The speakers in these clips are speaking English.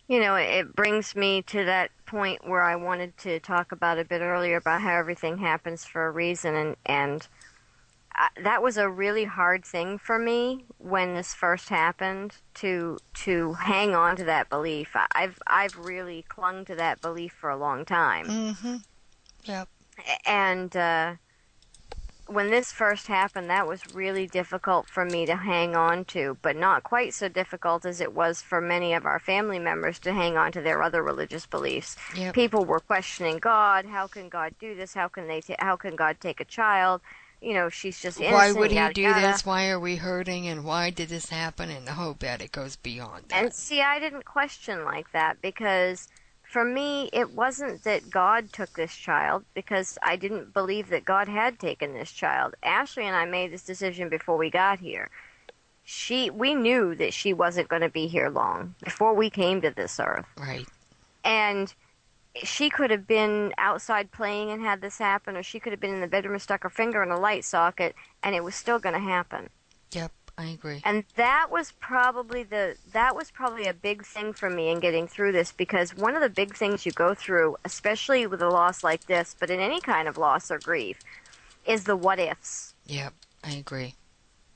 It brings me to that point where I wanted to talk about a bit earlier about how everything happens for a reason, and that was a really hard thing for me when this first happened to hang on to that belief. I've really clung to that belief for a long time, Mm-hmm. Yep. and when this first happened, that was really difficult for me to hang on to, but not quite so difficult as it was for many of our family members to hang on to their other religious beliefs. Yep. People were questioning God. How can God do this? How can God take a child? She's just Why would innocent, he yada do yada. this? Why are we hurting? And why did this happen? And oh, bet it goes beyond that. And see, I didn't question like that because for me, it wasn't that God took this child because I didn't believe that God had taken this child. Ashley and I made this decision before we got here. We knew that she wasn't going to be here long before we came to this earth. Right. And she could have been outside playing and had this happen, or she could have been in the bedroom and stuck her finger in a light socket, and it was still going to happen. Yep. I agree. And that was probably a big thing for me in getting through this, because one of the big things you go through, especially with a loss like this, but in any kind of loss or grief, is the what ifs. Yep. I agree.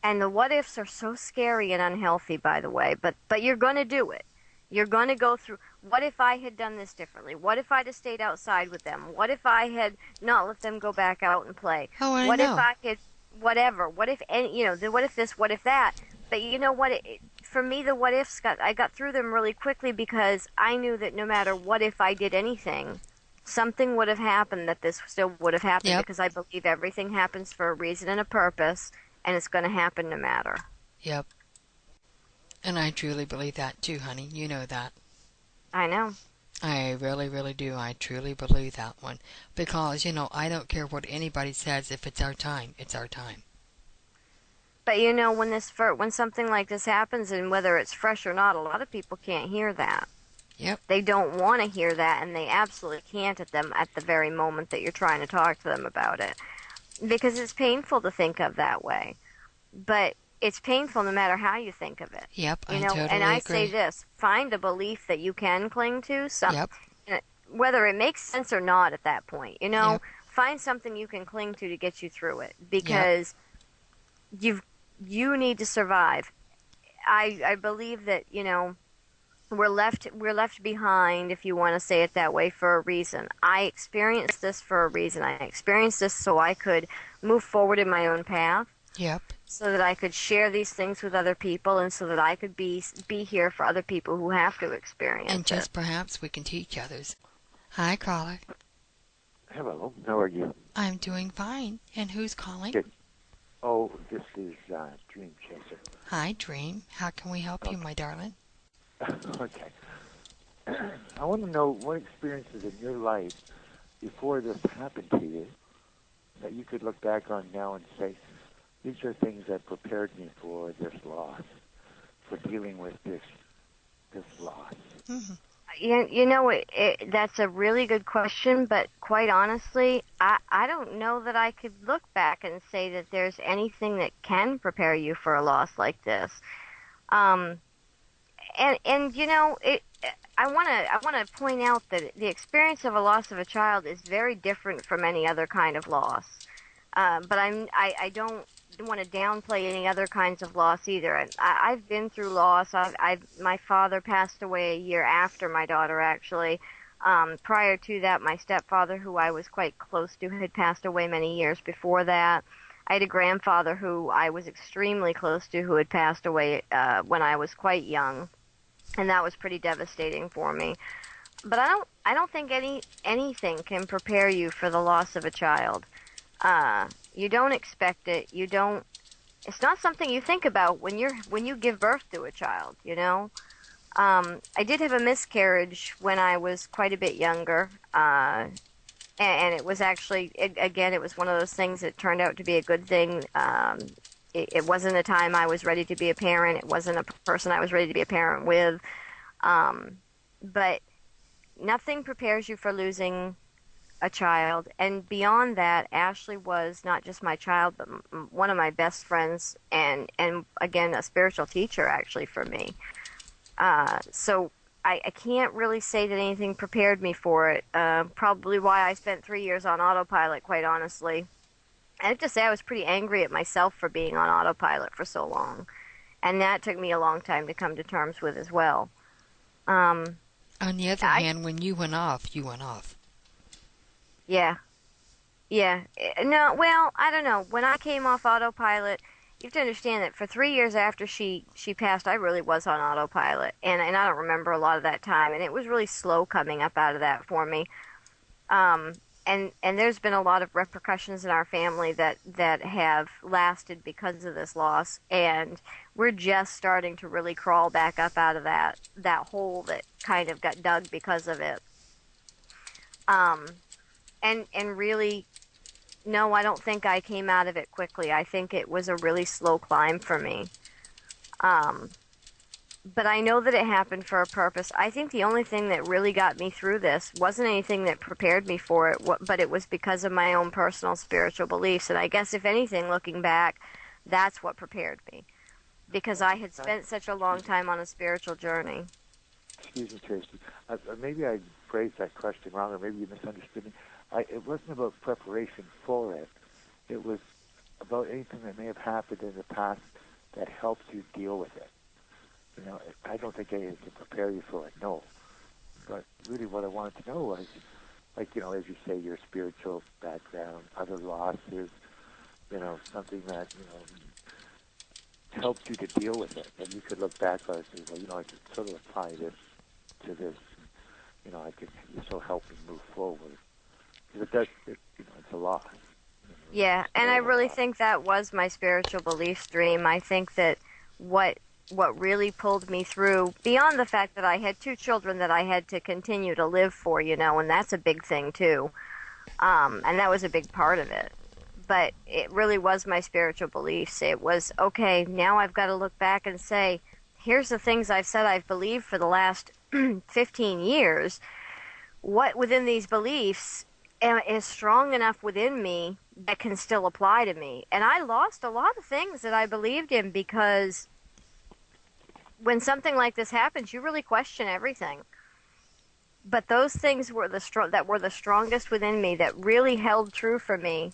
And the what ifs are so scary and unhealthy, by the way, but you're going to do it. You're going to go through, what if I had done this differently? What if I'd have stayed outside with them? What if I had not let them go back out and play? Oh, I What if know. I had whatever? What if any, what if this, what if that? But you know what? For me, the what ifs I got through them really quickly because I knew that no matter what if I did anything, something would have happened, that this still would have happened, Yep. because I believe everything happens for a reason and a purpose, and it's going to happen no matter. Yep. And I truly believe that too, honey. You know that. I know. I really, really do. I truly believe that one. Because, I don't care what anybody says. If it's our time, it's our time. But when something like this happens, and whether it's fresh or not, a lot of people can't hear that. Yep. They don't want to hear that, and they absolutely can't at the very moment that you're trying to talk to them about it, because it's painful to think of that way. But it's painful no matter how you think of it. Yep. I And totally I say agree. this: find a belief that you can cling to, Yep. whether it makes sense or not at that point. Yep. Find something you can cling to get you through it, Yep. because you need to survive. I believe that, we're left behind, if you want to say it that way, for a reason. I experienced this for a reason. I experienced this so I could move forward in my own path, Yep. so that I could share these things with other people, and so that I could be here for other people who have to And experience it. just perhaps we can teach others. Hi, caller. Hello, how are you? I'm doing fine. And who's calling? Good. Oh, this is Dream Chaser. Hi, Dream. How can we help you, Okay. my darling? Okay. I want to know what experiences in your life before this happened to you that you could look back on now and say, these are things that prepared me for this loss, for dealing with this loss. Mm-hmm. That's a really good question, but quite honestly, I don't know that I could look back and say that there's anything that can prepare you for a loss like this. Um, and I want to point out that the experience of a loss of a child is very different from any other kind of loss. But I don't want to downplay any other kinds of loss either. I've been through loss. My father passed away a year after my daughter, actually. Prior to that, my stepfather, who I was quite close to, had passed away many years before that. I had a grandfather who I was extremely close to, who had passed away when I was quite young, and that was pretty devastating for me. But I don't think anything can prepare you for the loss of a child. You don't expect it. It's not something you think about when you give birth to a child. I did have a miscarriage when I was quite a bit younger. And it was actually, again, it was one of those things that turned out to be a good thing. It wasn't a time I was ready to be a parent. It wasn't a person I was ready to be a parent with. But nothing prepares you for losing a child. And beyond that, Ashley was not just my child, but one of my best friends, and again, a spiritual teacher, actually, for me. So I can't really say that anything prepared me for it. Probably why I spent 3 years on autopilot, quite honestly. I have to say I was pretty angry at myself for being on autopilot for so long. And that took me a long time to come to terms with as well. Um, On the other I, hand, when you went off, you went off. yeah, yeah. No, well, I don't know. When I came off autopilot, you have to understand that for 3 years after she passed, I really was on autopilot, and I don't remember a lot of that time, and it was really slow coming up out of that for me. Um, and there's been a lot of repercussions in our family that have lasted because of this loss, and we're just starting to really crawl back up out of that hole that kind of got dug because of it. Um, and really, no, I don't think I came out of it quickly. I think it was a really slow climb for me. Um, but I know that it happened for a purpose. I think the only thing that really got me through this wasn't anything that prepared me for it, but it was because of my own personal spiritual beliefs. And I guess, if anything, looking back, that's what prepared me. Because I had spent such a long time on a spiritual journey. Excuse me, Tracy. Maybe I phrased that question wrong, or maybe you misunderstood me. It wasn't about preparation for it. It was about anything that may have happened in the past that helps you deal with it. You know, I don't think anything can prepare you for it, no. But really what I wanted to know was, like, you know, as you say, your spiritual background, other losses, you know, something that, you know, helped you to deal with it. And you could look back on it and say, well, you know, I could sort of apply this to this. You know, this will help me move forward. Because you know, it's a loss. You know, Yeah, and I really think that was my spiritual belief stream. I think that what really pulled me through, beyond the fact that I had two children that I had to continue to live for, you know, and that's a big thing too. And that was a big part of it. But it really was my spiritual beliefs. It was, okay, now I've got to look back and say, here's the things I've said I've believed for the last 15 years. What within these beliefs is strong enough within me that can still apply to me? And I lost a lot of things that I believed in, because when something like this happens, you really question everything. But those things were that were the strongest within me, that really held true for me,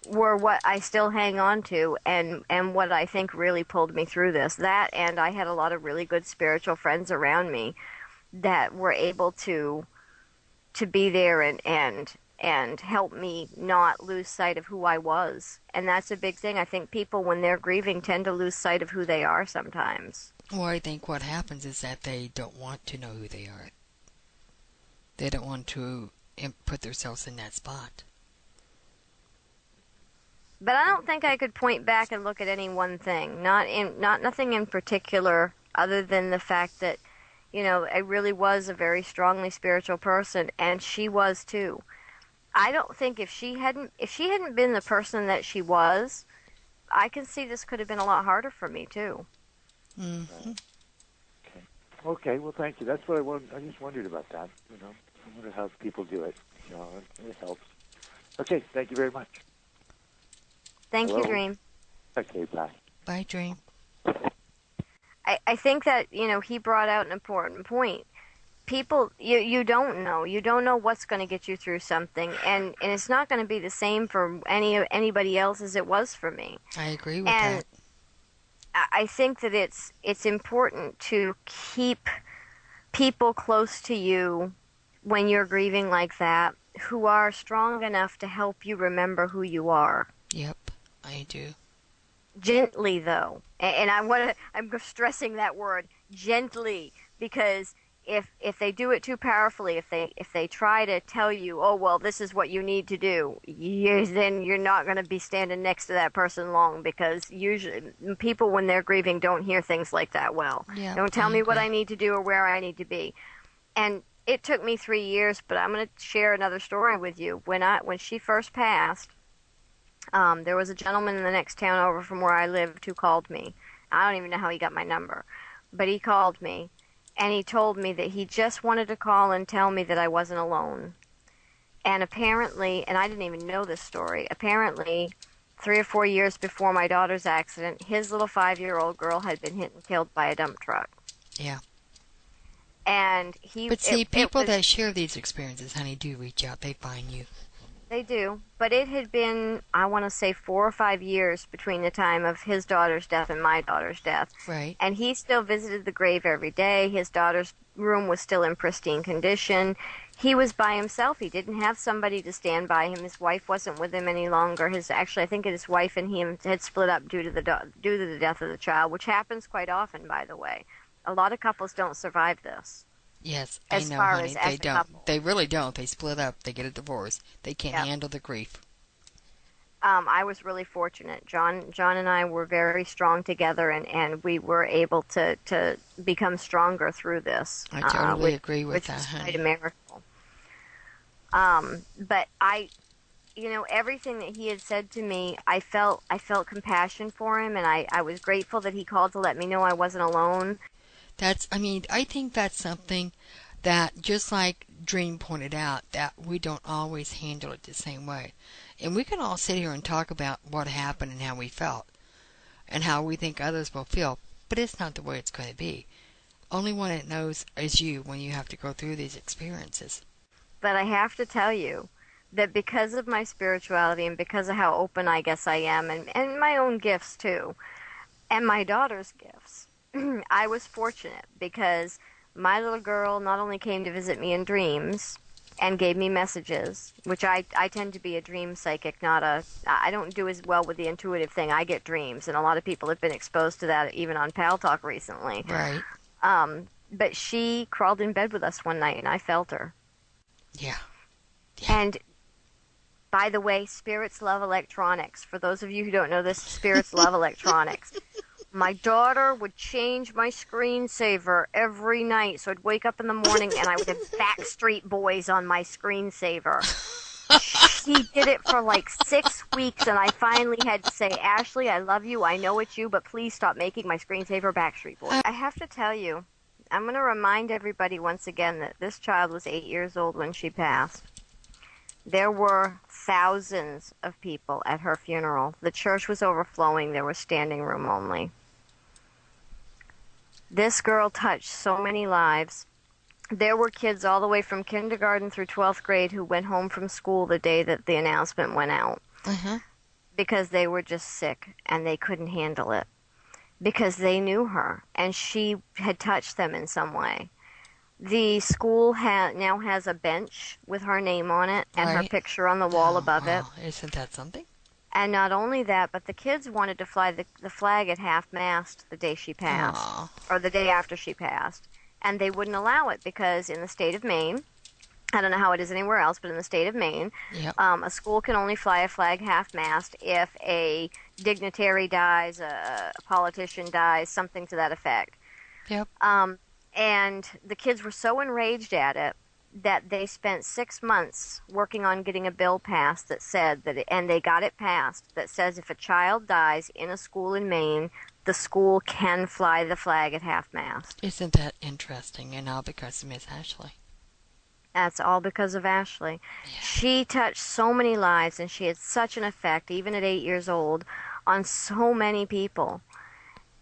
were what I still hang on to, and what I think really pulled me through this. That, and I had a lot of really good spiritual friends around me that were able to be there and help me not lose sight of who I was. And that's a big thing. I think people, when they're grieving, tend to lose sight of who they are sometimes. Well, I think what happens is that they don't want to know who they are. They don't want to put themselves in that spot. But I don't think I could point back and look at any one thing. Nothing in particular, other than the fact that, you know, I really was a very strongly spiritual person, and she was too. I don't think if she hadn't been the person that she was, I can see this could have been a lot harder for me too. Mm-hmm. Okay. Well, thank you. That's what I wanted. I just wondered about that. You know, I wonder how people do it. You know, it helps. Okay. Thank you very much. Thank Hello? you, Dream. Okay. Bye. Bye, Dream. I think that, you know, he brought out an important point. People, you don't know. You don't know what's going to get you through something, and it's not going to be the same for anybody else as it was for me. I agree with And that. I think that it's important to keep people close to you when you're grieving like that, who are strong enough to help you remember who you are. Yep, I do. Gently, though, and I'm stressing that word, gently, because if they do it too powerfully, if they try to tell you, oh well, this is what you need to do, then you're not going to be standing next to that person long, because usually people, when they're grieving, don't hear things like that well. Yeah, Don't tell I me what agree. I need to do or where I need to be. And it took me 3 years, but I'm going to share another story with you. When she first passed, there was a gentleman in the next town over from where I lived who called me. I don't even know how he got my number, but he called me, and he told me that he just wanted to call and tell me that I wasn't alone. And apparently, and I didn't even know this story, apparently 3 or 4 years before my daughter's accident, his little 5-year-old girl had been hit and killed by a dump truck. Yeah. And But see, people that share these experiences, honey, do reach out. They find you. they do, but it had been, I want to say, 4 or 5 years between the time of his daughter's death and my daughter's death. Right. And he still visited the grave every day. His daughter's room was still in pristine condition. He was by himself. He didn't have somebody to stand by him. His wife wasn't with him any longer. I think his wife and him had split up due to the death of the child, which happens quite often, by the way. A lot of couples don't survive this. Yes, As I know, far honey. as They a don't. couple. They really don't. They split up. They get a divorce. They can't Yeah. handle the grief. I was really fortunate. John and I were very strong together, and we were able to become stronger through this. I totally agree with which that, is honey. quite a miracle. But everything that he had said to me, I felt compassion for him, and I was grateful that he called to let me know I wasn't alone. I think that's something that, just like Dream pointed out, that we don't always handle it the same way. And we can all sit here and talk about what happened and how we felt and how we think others will feel, but it's not the way it's going to be. Only one that knows is you when you have to go through these experiences. But I have to tell you that because of my spirituality and because of how open I guess I am, and my own gifts too, and my daughter's gifts, I was fortunate because my little girl not only came to visit me in dreams and gave me messages, which I tend to be a dream psychic, I don't do as well with the intuitive thing. I get dreams, and a lot of people have been exposed to that even on Pal Talk recently. Right. But she crawled in bed with us one night, and I felt her. Yeah. And by the way, spirits love electronics. For those of you who don't know this, spirits love electronics. My daughter would change my screensaver every night, so I'd wake up in the morning and I would have Backstreet Boys on my screensaver. She did it for like 6 weeks, and I finally had to say, Ashley, I love you, I know it's you, but please stop making my screensaver Backstreet Boys. I have to tell you, I'm going to remind everybody once again that this child was 8 years old when she passed. There were thousands of people at her funeral. The church was overflowing. There was standing room only. This girl touched so many lives. There were kids all the way from kindergarten through 12th grade who went home from school the day that the announcement went out because they were just sick and they couldn't handle it because they knew her and she had touched them in some way. The school now has a bench with her name on it and her picture on the wall above it. Isn't that something? And not only that, but the kids wanted to fly the flag at half-mast the day she passed, or the day after she passed. And they wouldn't allow it because in the state of Maine, I don't know how it is anywhere else, but in the state of Maine, a school can only fly a flag half-mast if a dignitary dies, a politician dies, something to that effect. Yep. And the kids were so enraged at it that they spent 6 months working on getting a bill passed that said that, and they got it passed, that says if a child dies in a school in Maine, the school can fly the flag at half-mast. Isn't that interesting? And all because of Miss Ashley. That's all because of Ashley. Yeah. She touched so many lives, and she had such an effect, even at 8 years old, on so many people,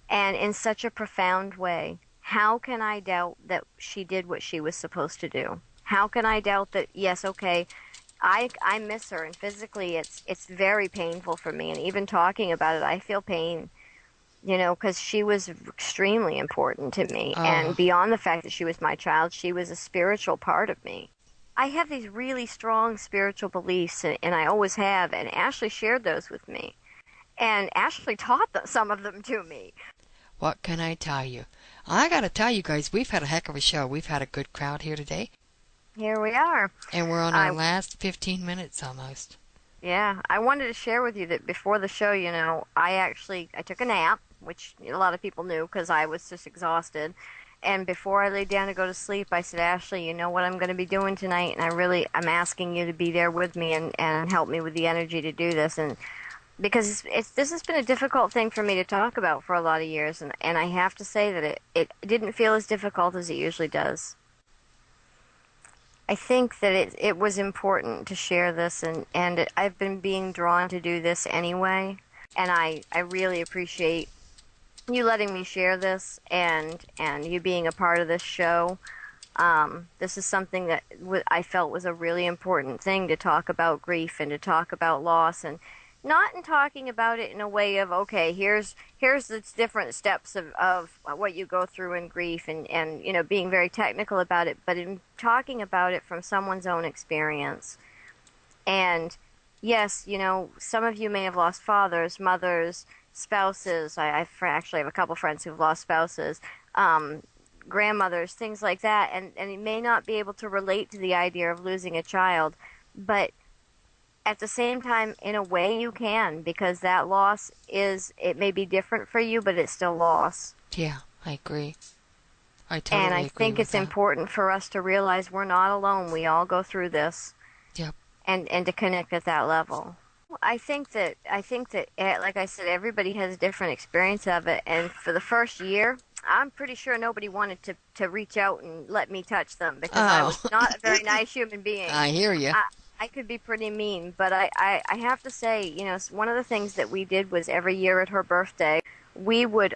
and in such a profound way. How can I doubt that she did what she was supposed to do? How can I doubt that, yes, okay, I miss her, and physically it's very painful for me, and even talking about it, I feel pain, because she was extremely important to me, and beyond the fact that she was my child, she was a spiritual part of me. I have these really strong spiritual beliefs, and I always have, and Ashley shared those with me, and Ashley taught some of them to me. What can I tell you? I got to tell you guys, we've had a heck of a show. We've had a good crowd here today. Here we are. And we're on our last 15 minutes almost. Yeah, I wanted to share with you that before the show, I took a nap, which a lot of people knew because I was just exhausted. And before I laid down to go to sleep, I said, Ashley, you know what I'm going to be doing tonight? And I'm asking you to be there with me and help me with the energy to do this. And because this has been a difficult thing for me to talk about for a lot of years. And I have to say that it didn't feel as difficult as it usually does. I think that it was important to share this, and I've been being drawn to do this anyway, and I really appreciate you letting me share this and you being a part of this show. This is something that I felt was a really important thing to talk about grief and to talk about loss, and not in talking about it in a way of, okay, here's the different steps of what you go through in grief, and being very technical about it, but in talking about it from someone's own experience. And yes, some of you may have lost fathers, mothers, spouses. I actually have a couple friends who've lost spouses, grandmothers, things like that, and you may not be able to relate to the idea of losing a child, but at the same time, in a way, you can, because that loss it may be different for you, but it's still loss. Yeah, I agree. I totally agree. And I think it's important for us to realize we're not alone. We all go through this. Yep. And to connect at that level. I think that like I said, everybody has a different experience of it, and for the first year, I'm pretty sure nobody wanted to reach out and let me touch them, because I was not a very nice human being. I hear you. I could be pretty mean, but I have to say, one of the things that we did was every year at her birthday, we would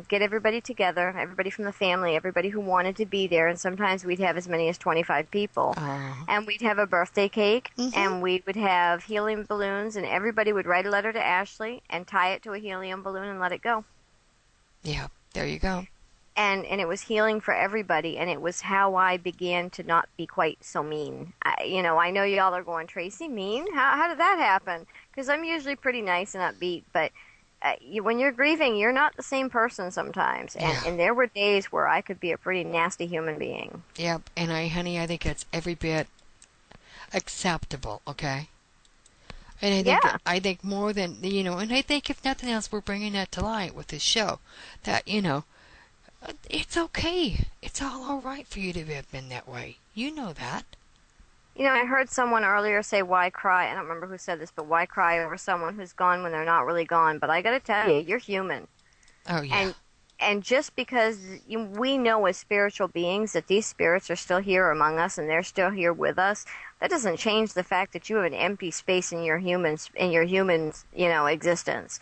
get everybody together, everybody from the family, everybody who wanted to be there, and sometimes we'd have as many as 25 people. And we'd have a birthday cake, and we would have helium balloons, and everybody would write a letter to Ashley and tie it to a helium balloon and let it go. Yeah, there you go. And it was healing for everybody, and it was how I began to not be quite so mean. I know y'all are going, Tracy, mean? How did that happen? Because I'm usually pretty nice and upbeat, but when you're grieving, you're not the same person sometimes. And there were days where I could be a pretty nasty human being. Yep, and honey, I think it's every bit acceptable, okay? And I think more than, and I think if nothing else, we're bringing that to light with this show, that, it's okay. It's all right for you to have been that way. You know that. I heard someone earlier say, why cry? I don't remember who said this, but why cry over someone who's gone when they're not really gone? But I got to tell you, you're human. Oh, yeah. And just because we know as spiritual beings that these spirits are still here among us and they're still here with us, that doesn't change the fact that you have an empty space in your human existence.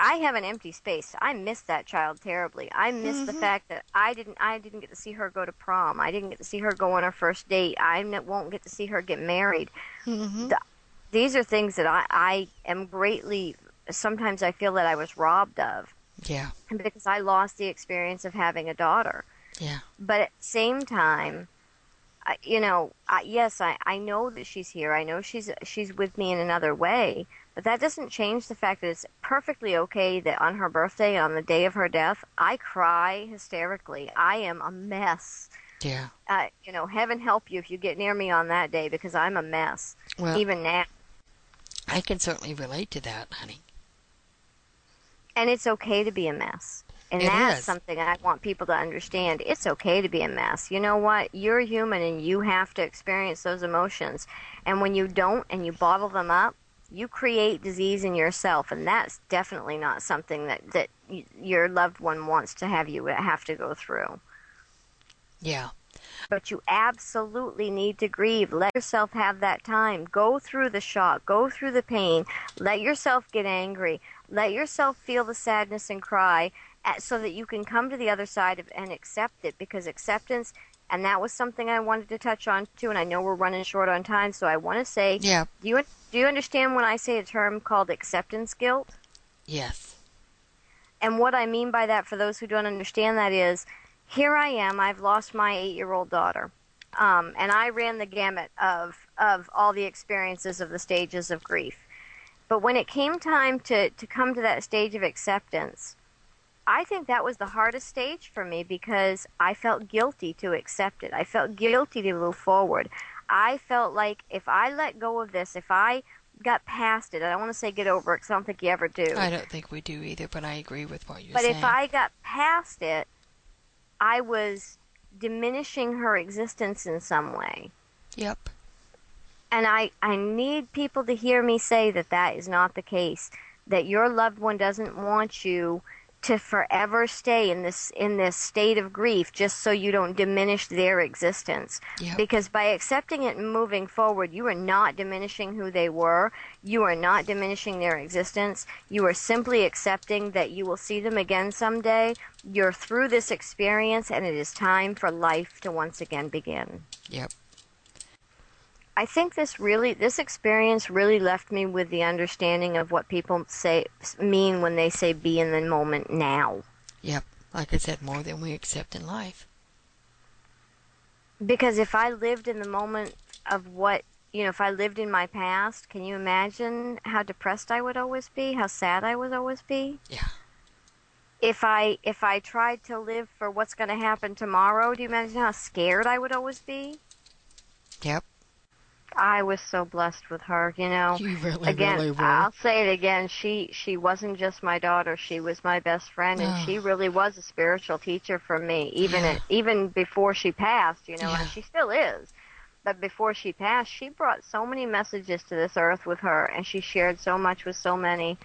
I have an empty space. I miss that child terribly. I miss the fact that I didn't get to see her go to prom. I didn't get to see her go on her first date. I won't get to see her get married. These are things that I am greatly, sometimes I feel that I was robbed of. Yeah. Because I lost the experience of having a daughter. Yeah. But at the same time, yes, I know that she's here. I know she's with me in another way. But that doesn't change the fact that it's perfectly okay that on her birthday, on the day of her death, I cry hysterically. I am a mess. Yeah. Heaven help you if you get near me on that day, because I'm a mess. Well, even now. I can certainly relate to that, honey. And it's okay to be a mess. And that's something I want people to understand. It's okay to be a mess. You know what? You're human and you have to experience those emotions. And when you don't and you bottle them up, you create disease in yourself, and that's definitely not something that your loved one wants to have you have to go through. Yeah. But you absolutely need to grieve. Let yourself have that time. Go through the shock. Go through the pain. Let yourself get angry. Let yourself feel the sadness and cry, so that you can come to the other side and accept it, because acceptance, and that was something I wanted to touch on too, and I know we're running short on time, so I want to say, do you understand when I say a term called acceptance guilt? Yes. And what I mean by that, for those who don't understand that, is here I am, I've lost my 8-year-old daughter, and I ran the gamut of all the experiences of the stages of grief. But when it came time to come to that stage of acceptance, I think that was the hardest stage for me, because I felt guilty to accept it. I felt guilty to move forward. I felt like if I let go of this, if I got past it, I don't want to say get over it, because I don't think you ever do. I don't think we do either, but I agree with what you're saying. But if I got past it, I was diminishing her existence in some way. Yep. And I need people to hear me say that is not the case, that your loved one doesn't want you to forever stay in this state of grief just so you don't diminish their existence. Yep. Because by accepting it and moving forward, you are not diminishing who they were. You are not diminishing their existence. You are simply accepting that you will see them again someday. You're through this experience, and it is time for life to once again begin. Yep. I think this experience really left me with the understanding of what people mean when they say be in the moment now. Yep. Like I said, more than we accept in life. Because if I lived in the moment of if I lived in my past, can you imagine how depressed I would always be? How sad I would always be? Yeah. If I tried to live for what's going to happen tomorrow, do you imagine how scared I would always be? Yep. I was so blessed with her, You really, Again, really were. I'll say it again. She wasn't just my daughter. She was my best friend, and she really was a spiritual teacher for me, even before she passed, and she still is. But before she passed, she brought so many messages to this earth with her, and she shared so much with so many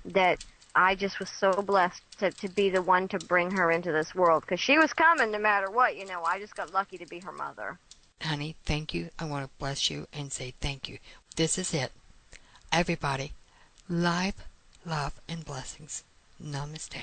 that I just was so blessed to be the one to bring her into this world, because she was coming no matter what, I just got lucky to be her mother. Honey, thank you. I want to bless you and say thank you. This is it. Everybody, life, love, and blessings. Namaste.